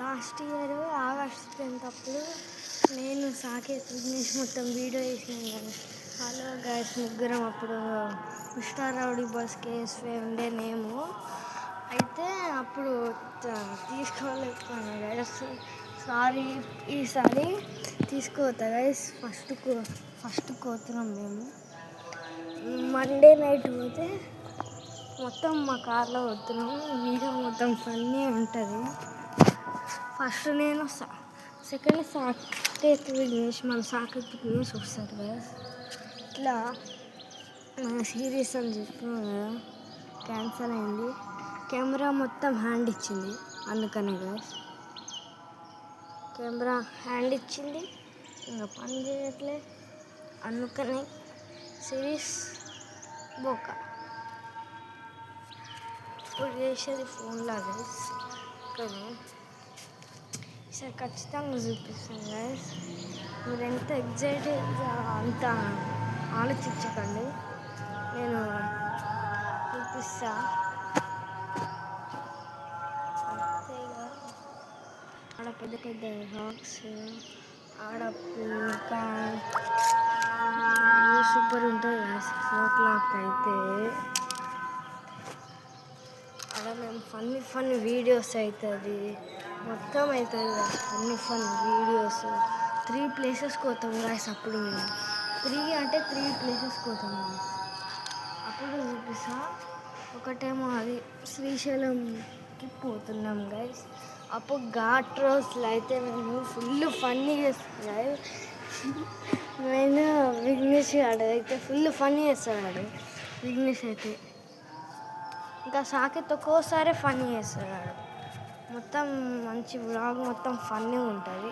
Last year August 10th అప్పుడు నేను సాకేత్ విఘ్నేష్ మొత్తం వీడియో వేసినాం కదా. హలో గైస్, ముగ్గురం అప్పుడు మిస్టర్ రౌడీ బాస్ కేఎస్వే ఉండే నేము. అయితే అప్పుడు తీసుకోలేకపోయాను గైస్. సారీ, ఈసారి తీసుకోవద్దా గైస్. ఫస్ట్ కోతున్నాం మేము. మండే నైట్ పోతే మొత్తం మా కార్లో పోతున్నాము. వీడియో మొత్తం ఫన్నీ ఉంటుంది. ఫస్ట్ నేను సెకండ్ సాకేత్ విఘ్నేష్, మన సాకేత్ విఘ్నేష్ వస్తారు కదా. ఇట్లా సీరియస్ అని చెప్పినాం కదా, క్యాన్సల్ అయింది. కెమెరా మొత్తం హ్యాండ్ ఇచ్చింది, అందుకనే కదా కెమెరా హ్యాండ్ ఇచ్చింది, ఇంకా పని చేయట్లే, అందుకనే సిరీస్ బోక. ఇప్పుడు చేసేది ఫోన్లో గైస్, కానీ ఈసారి ఖచ్చితంగా చూపిస్తాను గైస్. మీరు ఎంత ఎగ్జైటెడ్గా అంత ఆలోచించకండి, నేను చూపిస్తా. అంతేగా, ఆడ పెద్ద పెద్ద రాక్స్, ఆడ ఇంకా సూపర్ ఉంటుంది కదా. 6 o'clock అయితే ఆడ మేము ఫన్నీ వీడియోస్ అవుతుంది, మొత్తం అవుతుంది కదా. ఫన్నీ వీడియోస్ 3 places పోతాం గాయస్. అప్పుడు మేము 3 places పోతాం గాయస్. అప్పుడు చూపిస్తా. ఒకటేమో అది శ్రీశైలంకి పోతున్నాం గైస్. అప్పుడు ఘాట్ రోజులు అయితే మేము ఫుల్ ఫన్నీ చేస్తాం గైస్. నేను విఘ్నేష్ అయితే ఫుల్ ఫన్నీ చేస్తాడు. విఘ్నేష్ అయితే ఇంకా సాకేత్ ఒక్కోసారి ఫన్నీ చేస్తాడు. మొత్తం మంచి వ్లాగ్, మొత్తం ఫన్నీ ఉంటుంది.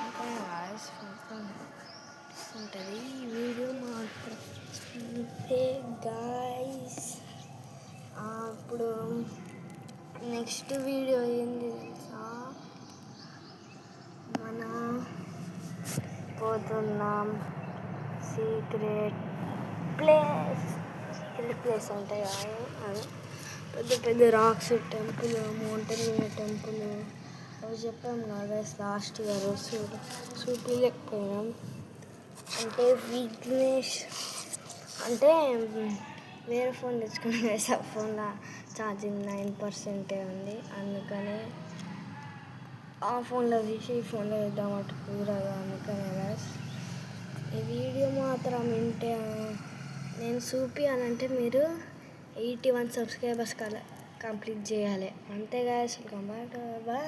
ఇంకా గాయస్ మొత్తం ఉంటుంది ఈ వీడియో మాత్రం. అంతే గాయస్. అప్పుడు నెక్స్ట్ వీడియో ఏంది తెలుసా, మన పోతున్నాం సీక్రెట్ ప్లేస్ ఉంటాయి కదా. అది పెద్ద పెద్ద రాక్స్, టెంపుల్, మౌంటైన్ మీద టెంపుల్ అవి చెప్పాం కదా లాస్ట్ ఇయర్. చూపించలేకపోయినాం. అంటే విఘ్నేష్ అంటే వేరే ఫోన్ తెచ్చుకుని గైస్. ఆ ఫోన్లో ఛార్జింగ్ 9% ఉంది, అందుకని ఆ ఫోన్లో తీసి ఈ ఫోన్లో వేద్దామంటే కుదరదు, అందుకనే గైస్. ఈ వీడియో మాత్రం వింటే నేను చూపించాలంటే మీరు 81 subscribers కంప్లీట్ చేయాలి. అంతే గైస్. Welcome back. బాయ్.